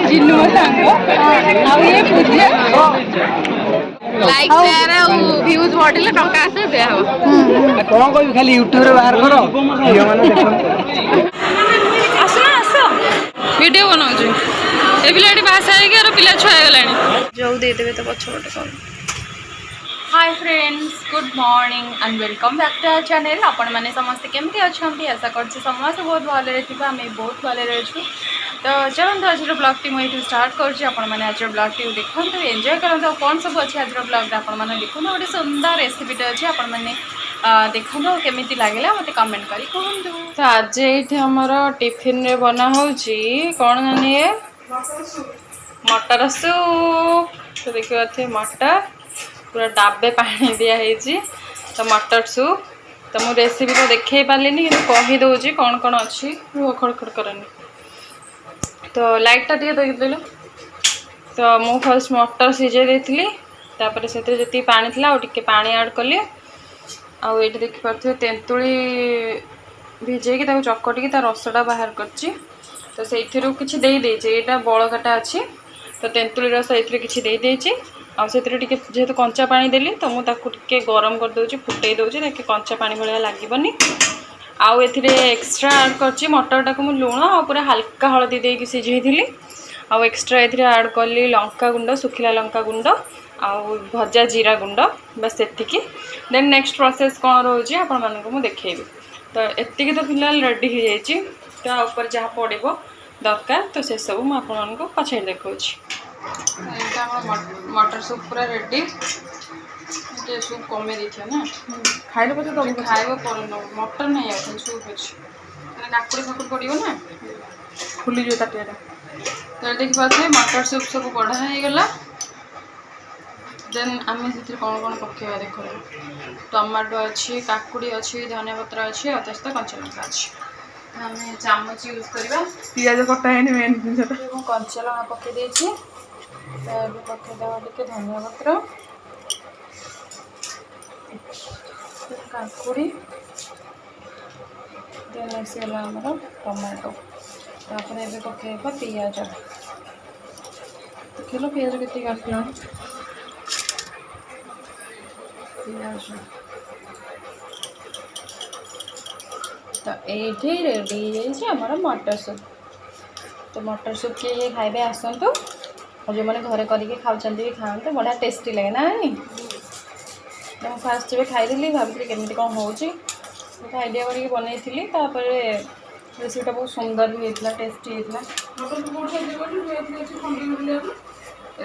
जिन्नू मो सांग आउ ये पूजा लाइक शेयर और व्यूज बढ़िले टंका आसे दे हो कौन कहबी खाली यूट्यूब रे बाहर करो वीडियो माने देखो आसना आस वीडियो बनाऊँ ए पिलाटी बास आर पिला छुआ गलानी जो देदेवे तो पछपटे सब hi friends good morning and welcome back to our channel आपण मैंने समस्ते केमती अच्छा आशा कर समस्त बहुत भले आम बहुत भले अच्छु तो चलते आज ब्लॉग टी मुझे स्टार्ट कर आज ब्लॉग टी देखो एंजॉय करते कौन सब अच्छे आज ब्लॉग आप देखो गोटे सुंदर रेसिपीटे अच्छे आपने देखो केमी लगे मत कमेंट कर कहतु तो आज ये आमर टिफिन रे बना हो कौन जानी मटर सूप तो देखिए मटर पूरा डाबे पानी दिखाई तो मटर सूप तो मुझे रेसिपी तो देखे पार्लिनी कि कहीदे कौन कौन अच्छी खड़खड़ करनी तो लाइटा टे देदेलु तो मु फर्स्ट मटर सीझे देती तापर से जी पानी थी टे पानी ऐड कली आउ ये देखिपे तेंतुली भिजेकी चकटिकी रसटा बाहर कर तो से किसी देदेचे बड़काटा अच्छी तो तेंतुली रस ये किसी देदेची जेहेतु कंचा पानी देली तो मुझे गरम करदे फुटे दूसरी ताकि कंचा पानी भाया लगभग आउ ए एक्सट्रा ऐड कर मटरटा को लुण और पूरा हल्का हलदी देकी सिझेली आउ एक्सट्रा ये ऐड कली लंका गुंड सुखिला लंका गुंड आउ भजा जीरा गुंड बस एतिकी देन नेक्स्ट प्रोसेस कौन रोचे आपको देखेबी तो एतिकी तो फिलहाल रेडी हो जाए तो ऊपर जहाँ पड़ो दरकार तो से सब मुझे पछे देखा मटर सूप पूरा रेडी सूप कमे देखिए ना खाइल पचे तुम खाइब पर मटर नहीं आते सूप अच्छे काकुड़ी फाकुड़ी पड़ो ना फुली जो ताटिया तो देखिए मटर सूप सब बढ़ा हो गला देन आम से कौन कौन पकेवा देख टमाटो अच्छी काकुड़ी अच्छी धनिया पत्र अच्छी और सहित कंचा लंका अच्छी आम चामच यूज करवा पियाज कटा है मेन जिन कंचा लंका पकई देती पकईदेवा टे धनिया पत्र काकुड़ी देन आसगला आमर टमाटो तापर ये पकईबा पियाज देखल पियाज के काटल पियाज तो ये रेडी हो जाए मटर सूप तो मटर सूप किए खाइबे आसतु और जो मैंने घरे करके खाऊँ भी खाते बढ़िया टेस्टी लगे ना तो फास्ट जब खाईदेली भाभी केमी कौन हो आइडिया करके बनई तापर रेसिपीटा बहुत सुंदर भी होता टेस्टी होता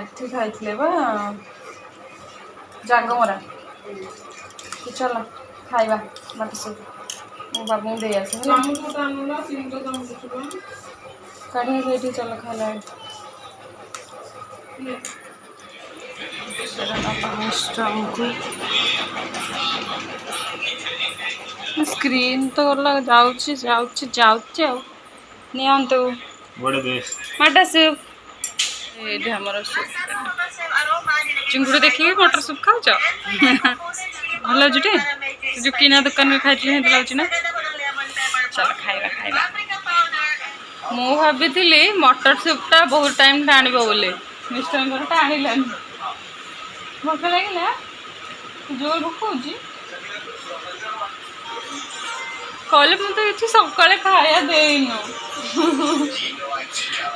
एठी खाई बा जागमरा तो चलो खाइबा मटर सूप मो बाबू दे आस काढ़ी चलो खाला स्क्रीन तो गला जाऊँ मटर सूप ये हमर सूप चिंगुड़ी देखिए मटर सूप खाऊच भल लगे जो किना दुकान में खाई लगे ना चलो खाइबा खाइबा मु भाभी मटर सूपटा बहुत टाइम टाण बोले मिस्टर टाणिलानी भोक लगे जोर भोक कहले मुझे ये सका खाया देनु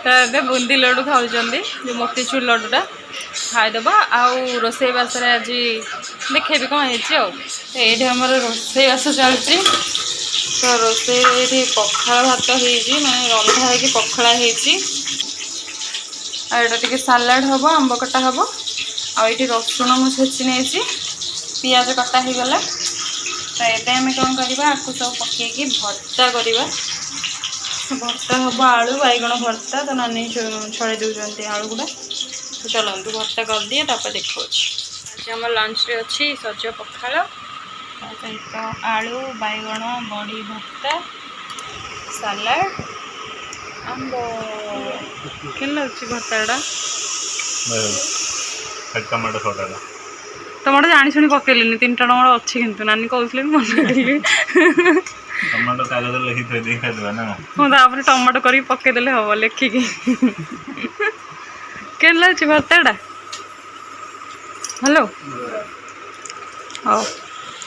तो ये बुंदी लड्डू खाऊँ जो मोतीचूर लड्डूटा खाईदबा आउ रोसई बास आज देखेबी कौन होती आमर रोसई बास चलती तो रोसई पखाड़ भात हो मैंने रंधा है पखाड़ा होटा सालाड हम आंब कटा हम आईटी रसुण मुझे छेची नहीं पियाज कटा हो गला तो ये आम कौन करवा आपको सब पकईकि भर्ता करवा भर्ता हम आलू बैगण भर्ता तो नानी छड़े दूसरी आलू गुड़ा तो चलतु भर्ता कर दिए तापर देखा आज आम लंच रे अच्छी सज पखाड़ सहित आलू बैगण बड़ी भर्ता सालाड आंब के लगे भर्ता टमाटो जाणी शुणी पकईलिनी 3टा टमाटो अच्छी कि नानी कहते मन टमाटो कागज लिखि थे देखा देबा ना ମୁଁ ତାପରେ ଟମାଟୋ କରିକି ପକେଇଦେଲେ ହବ ଲେଖିକି କେନ୍ ଲାଗୁଛି ଭର୍ତ୍ତାଟା ହ୍ୟାଲୋ ହଉ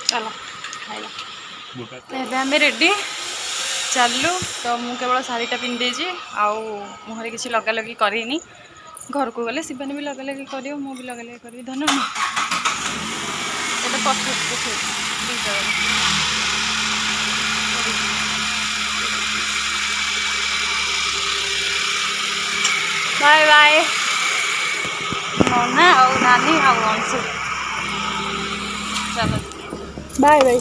ଚାଲ ଖାଇବା ଏବେ ଆମେ ରେଡ଼ି ଚାଲୁ ତ ମୁଁ କେବଳ ଶାଢ଼ୀଟା ପିନ୍ଧିଦେଇଛି ଆଉ ମୁହଁରେ କିଛି ଲଗାଲଗି କରିନି ଘରକୁ ଗଲେ ଶିବାନୀ ବି ଲଗାଲଗି କରିବ ମୁଁ ବି ଲଗାଲଗି କରିବି ଧନ ଗୋଟେ ପଛ बाय बाय नना और नानी और अंशु चलो बाय बाय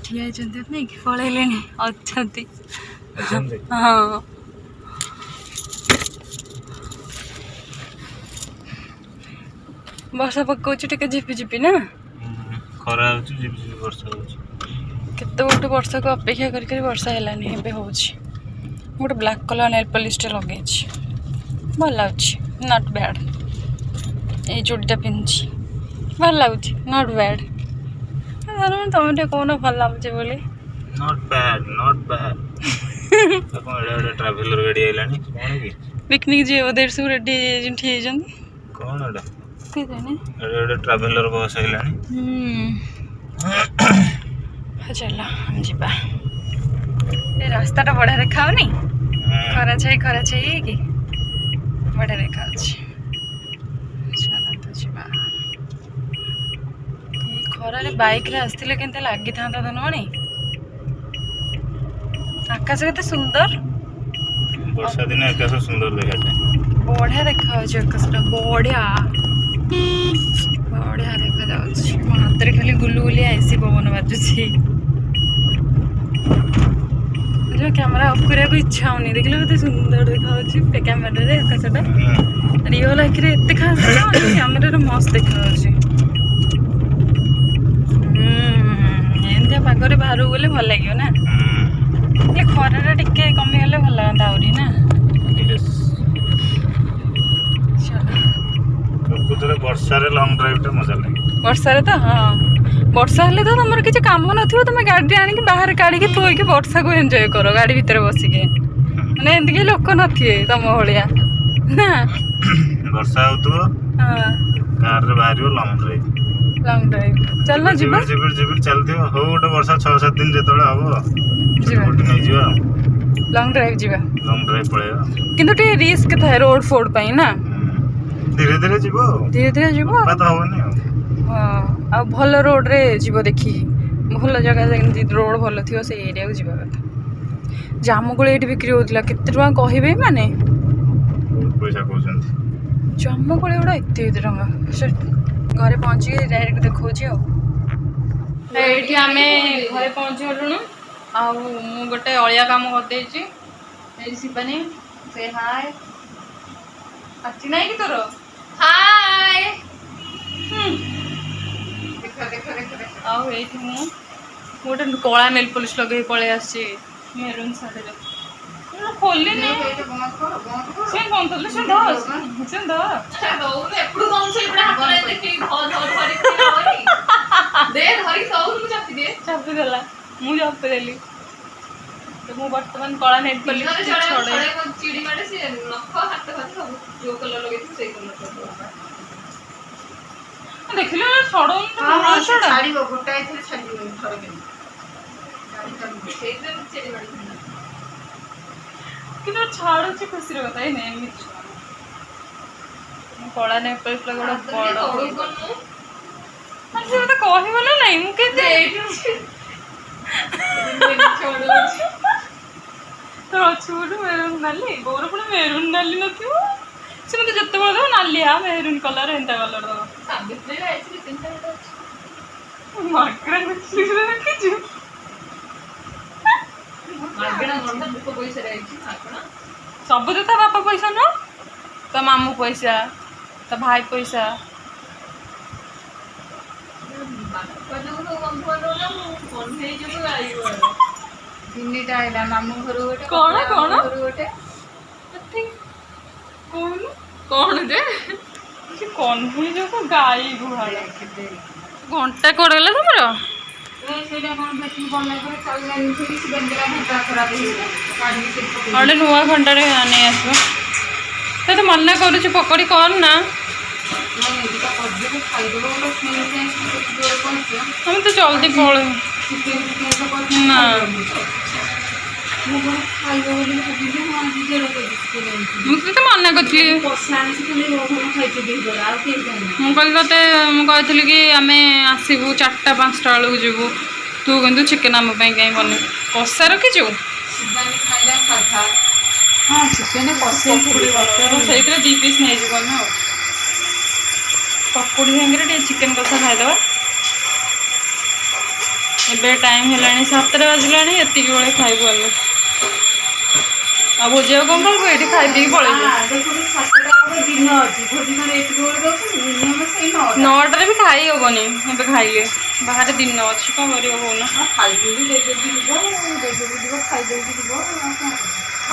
ठिया नहीं कि पलैले अच्छा हाँ वर्षा पकाउछु टिके झिपि झिपि ना खरा होची झिपि झिपि वर्षा होची केते गोटे वर्षा को अपेक्षा करी वर्षा हेलानी एबे होची गोटे ब्लैक कलर नेल पॉलिश लगे भल लगुच नॉट बैड ये चूड़ीटा पिंधि भल लगुच नॉट बैड तुम टे कौन भल लगुचे बोली नॉट बैड तो एडा ट्रैवलर गाड़ी आइलानी कोन की पिकनिक जे ओदेर सु रेडी ठीक जंदी कोन एडा के जाने एडा ट्रैवलर बस आइलानी चलो हम जीबा ये रास्ता बढ़िया देखाओनी खरा छाई कि बढ़िया देखा चलो तो जीवा खरार बाइक रे आसते के लगी था धनवाणी आकाश के सुंदर वर्षा दिन आकाश सुंदर देखा बढ़िया देखा आकाशटा बढ़िया बढ़िया देखा मो हाथ में खाली गुलुगुलिया एसी पवन बाजुची कैमेरा ऑफ करने को इच्छा होनी देख लो सुंदर देखा कैमेरा रे आकाशटा रियल लाइफ रे एते खास कैमेरा रे मस्त देखा एमती पागरे बाहर गले भल लगे ना खरा टिके कमिगले भल लगता आहरी ना वर्षा लंग ड्राइव मजा लगे वर्षा तो हाँ वर्षा हेल्ले तो तुम किसी कम न तुम गाड़ी आनिक बाहर काढ़ी थोक वर्षा को एंजॉय कर गाड़ी भितर बसिके मैंने एमती लोक नथिए तुम भाया ना वर्षा हो कार रे बाहर लंग ड्राइव चलो जीवा जिबिर चलती हो गोटे वर्षा 6-7 दिन जिते हम लंग ड्राइव जीवा लंग ड्राइव पड़ेगा किंतु टे रिस्क थाए रोड फोड पई ना धीरे धीरे जीव तो हवनी हाँ आ भल रोड रे जीव देखी भल जगह रोड भल थी से एरिया को जीवा कथा जामुकोली ये बिक्री होता केते टଙ୍କା कहबे माने पैसा कहउछन जामुकोली गुड़ा एते टଙ୍କା घरे पहुँची डायरेक्ट देखौछि एठी आमे घरे पहुँची गलुनु आ मु गोटे अलिया काम कर देछि ए शिबानी से हाय अच्छी नहीं कि तोर हाय आउ एठी मु गोटे कला नेल पॉलिश लगे पळे आसी मेरून साड़ी रे खोली नहीं से कौन तो से दस से दो एपुडू कौन से इबडा हाथ रे देखि धर धरी होई दे धरी सौ मु चापी देला मु चापी देली तो मु वर्तमान कला नेल पॉलिश छोड़े चिड़ी माडे से नख हाथ हाथ सब जो कलर लगे से कलर देखिले छोड़ो हां छाड़ी गोटाई थे छाड़ी थोड़े के गाड़ी से चिड़ी माडे कि छाड़ू खुशी बता ही नहीं कला ने पैसा गोड़ा बड़ से मत कहबो ना नहीं मु के तो छोड़ मेरून नाली गोर पुणी मेरून नाली नथियो से मत जत्ते बड़ दो नाली आ मेरून कलर एंता कलर दो साबित्री आइछि तीनटा अछि माकरा कुछ रखि छु मागणा गंडा दुख पैसा रे आइछि मागणा सब तो ता बापा पैसा न तो मामू पैसा तो भाई पैसा ତିନିଟା ଆଇଲା ମାମୁଁ ଘରୁ ଗୋଟେ କଣ କଣ ଘରୁ ଗୋଟେ କଣ କଣ ଯେ କନଭୁଇ ଯୋଉ ଗାଈ ଗୁହାଳ ଘଣ୍ଟା କୁଆଡ଼େ ଗଲା ତମର ସେଇଟା କ'ଣ ବେଶୀ ବନେଇ କରି ଚାଲିଲାନି ସେ ବେଙ୍ଗେରା ଘଣ୍ଟା ଖରାପ ହେଇଗଲା କାଢ଼ିକି ସେ ପକେଇ ଗୋଟେ ନୂଆ ଘଣ୍ଟାଟେ ନେଇ ଆସିବ। ସେ ତ ମନା କରୁଛି ପକୋଡ଼ି କର ନା। ଏଇଟା କରିଦେବୁ ଖାଇଦେବ ଗୋଟେ ସ୍ମେଲ୍ ଚେଞ୍ଜ ଜୋର କରୁଛ ଆମେ ତ ଜଲ୍ଦି ପଳେଇବୁ। ଚିକେନ୍ ନା ମୁଁ କ'ଣ ଖାଇବ ବୋଲି ଭାବିଲି ମୁଁ ଆଜି ଜୋର କରିଛି ଚିକେନ୍ ମୁଁ ତତେ ମନା କରିଥିଲି। କଷା ଆଣିଛି ଖାଲି ଭଲ ଖାଇଛି ଦେଇଦେଲା ଆଉ କେହି ଜାଣିନି। ମୁଁ କହିଲି ତତେ ମୁଁ କହିଥିଲି କି ଆମେ ଆସିବୁ 4ଟା 5ଟା ବେଳକୁ ଯିବୁ, ତୁ କିନ୍ତୁ ଚିକେନ୍ ଆମ ପାଇଁ କାହିଁ ବନେଇବୁ? କଷା ରଖିଛୁ? ଶିବାନୀ ଖାଇଲା ସାଧା। ହଁ ଚିକେନ୍ କଷେଇ ସେଇଥିରେ 2 ପିସ୍ ନେଇଯିବୁ ଆମେ ଆଉ। ପକୁଡ଼ି ସାଙ୍ଗରେ ଟିକେ ଚିକେନ୍ କଷା ଖାଇଦେବା। ଏବେ ଟାଇମ୍ ହେଲାଣି 7ଟା ବାଜିଲାଣି, ଏତିକି ବେଳେ ଖାଇବୁ ଆମେ। ଆଉ ଭୋଜି ଆଉ କ'ଣ ଖାଇବୁ? ଏଇଠି ଖାଇ ପିଇକି ପଳେଇବୁ। ଦେଖୁଛୁ 7ଟା ଗୋଟେ ଦିନ ଅଛି ଭୋଜି ମାନେ ଏଇଠି ବେଳେ ଦେଉଛନ୍ତି ମିନିମମ୍ ସେଇ 9ଟାରେ ବି ଖାଇ ହେବନି ଏବେ ଖାଇଲେ, ବାହାରେ ଦିନ ଅଛି କ'ଣ କରିବ କହୁନ? ଖାଇଦେବି ଦେଇଦେବି ଯିବ ଦେଇଦେବି ଯିବ ଖାଇଦେବି ଯିବ ଆଉ କ'ଣ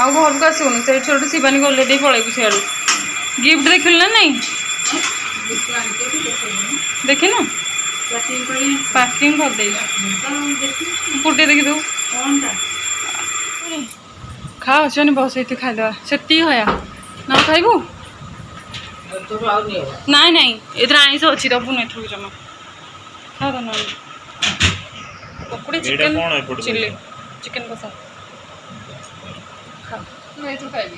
ଆଉ ଘରକୁ ଆସିବୁନି, ସେଇଠୁ ସେଇଠୁ ଶିବାନୀ ଗଲେ ଦେଇ ପଳେଇବୁ ସିଆଡ଼ୁ। ଗିଫ୍ଟ ଦେଖିଲୁ ନା ନାଇଁ? ଦେଖିନୁ? ପ୍ୟାକିଂ କରିଦେଇଛୁ। ଫୁଟେ ଦେଖିଦେବୁ। ଖା ଅଛନ୍ତି ବସ ଏଠି ଖାଇଦେବା। ସେତିକି ହୟା ନା ଖାଇବୁ? ନାଇଁ ନାଇଁ ଏଥିରେ ଆଇଁଷ ଅଛି, ଦବୁନି ଏଥରକୁ ଜମା। ଖା ତ ନହେଲେ ପକୁଡ଼ି ଚିକେନ୍ ଚିଲି ଚିକେନ୍ କଷା ଖା। ମୁଁ ଏଇଠୁ ଖାଇବି।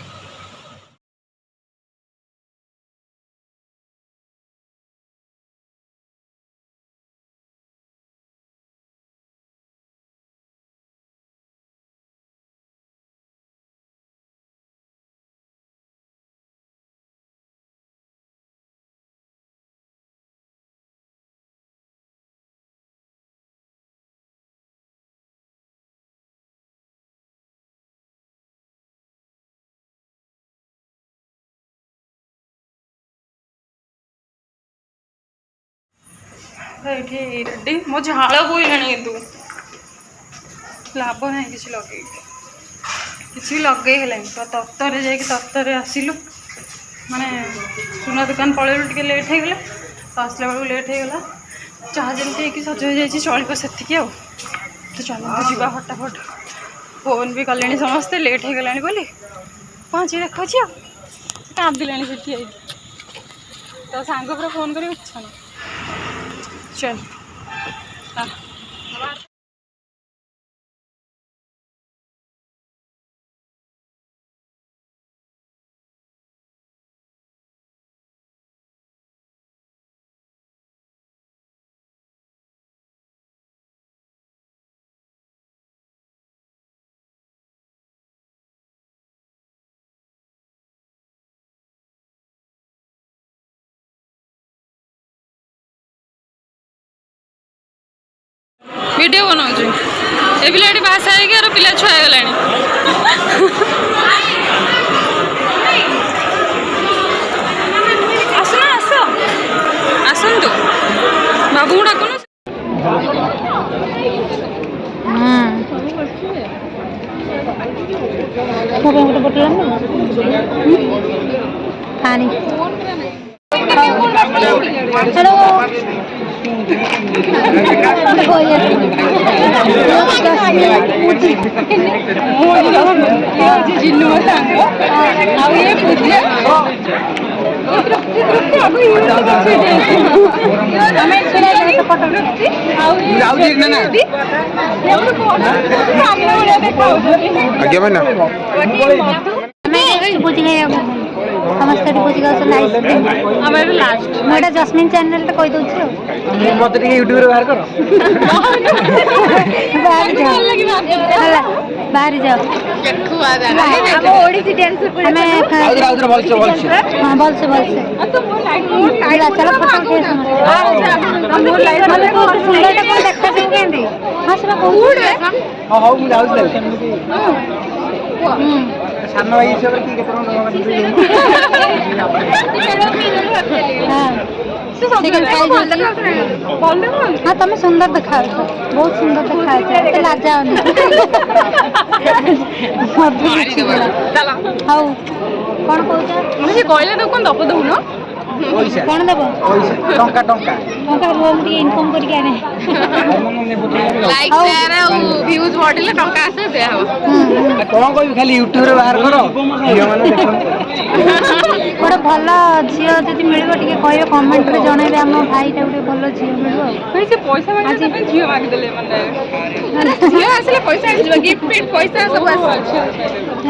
ଏଇଠି ରେଡ଼ି। ମୋ ଝାଳ ବୋହିଲାଣି କିନ୍ତୁ ଲାଭ ନାହିଁ କିଛି ଲଗେଇକି, କିଛି ବି ଲଗେଇ ହେଲାନି। ତ ତରତରେ ଯାଇକି ତରତରେ ଆସିଲୁ, ମାନେ ସୁନା ଦୋକାନ ପଳେଇଲୁ, ଟିକେ ଲେଟ୍ ହେଇଗଲା। ତ ଆସିଲା ବେଳକୁ ଲେଟ୍ ହେଇଗଲା। ଚାହା ଯେମିତି ହେଇକି ସଜ ହେଇଯାଇଛି ଚଳିବ ସେତିକି ଆଉ। ତ ଚାଲନ୍ତୁ ଯିବା ଫଟାଫଟ। ଫୋନ୍ ବି କଲେଣି ସମସ୍ତେ ଲେଟ୍ ହେଇଗଲାଣି ବୋଲି। ପହଞ୍ଚି ଦେଖାଉଛି ଆଉ କାନ୍ଦିଲାଣି ସେଠି ହେଇକି। ତ ସାଙ୍ଗ ପୁରା ଫୋନ୍ କରି ଇଚ୍ଛା ନା चल वीडियो बनाऊँ ए पिलाटी बासा है पिला छुआ गला आसना आस आसतु बाबू को डाकुन गोटे बोतल पानी जिन्नू समस्त भोजी लास्ट मुझे जस्मिन चैनल तो कही दूसरी मत यूट्यूब बाहर कर बाहर जाओ भलसे भलसे चलो फोटो सुंदर देखा हाँ से सामने भाई हिसाब की हाँ तुम सुंदर देखा बहुत सुंदर देखा लाजा हाँ कौन कौन कहले तो कौन दब दौन ପଇସା କ'ଣ ଦେବ ପଇସା ଟଙ୍କା ଟଙ୍କା ଟଙ୍କା ରୁହ ମୁଁ ଟିକେ ଇନକମ୍ କରିକି ଆଣେ ଲାଇକ୍ ସେୟାର ଆଉ ଭ୍ୟୁଜ୍ ବଢିଲେ ଟଙ୍କା ଆସେ ଦିଆ ହବ। କ'ଣ କହିବି ଖାଲି ୟୁଟ୍ୟୁବରେ ବାହାର କର ଝିଅମାନେ ଦେଖନ୍ତୁ। ଗୋଟେ ଭଲ ଝିଅ ଯଦି ମିଳିବ ଟିକେ କହିବେ କମେଣ୍ଟରେ ଜଣେଇବେ ଆମ ଭାଇଟା ଗୋଟେ ଭଲ ଝିଅ ମିଳିବ ଆଉ। ସେ ପଇସା ମାଗିବା ପାଇଁ ଝିଅ ମାଗିଦେଲେ ମାନେ ଝିଅ ଆସିଲେ ପଇସା ଆସିଯିବ ଗିଫ୍ଟ ଫିଫ୍ଟ ପଇସା ସବୁ ଆସିବ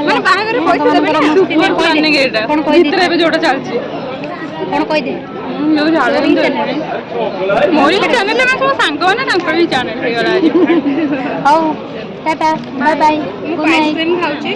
ମାନେ ବାହାଘରରେ ପଇସା ଦେବେ ନା ସୁପର ପ୍ଲାନିଂ ଏଇଟା ଭିତରେ ଏବେ ଯୋଉଟା ଚାଲିଛି କ'ଣ କହିଦେ ମୁଁ ଜାଣିନି ମୋରି ଚ୍ୟାନେଲ ମାନେ ସବୁ ସାଙ୍ଗମାନେ ତାଙ୍କର ବି ଚ୍ୟାନେଲ ହେଇଗଲା ଆଜି। ହଉ tata bye bye good night. Ice cream ଖାଉଛି।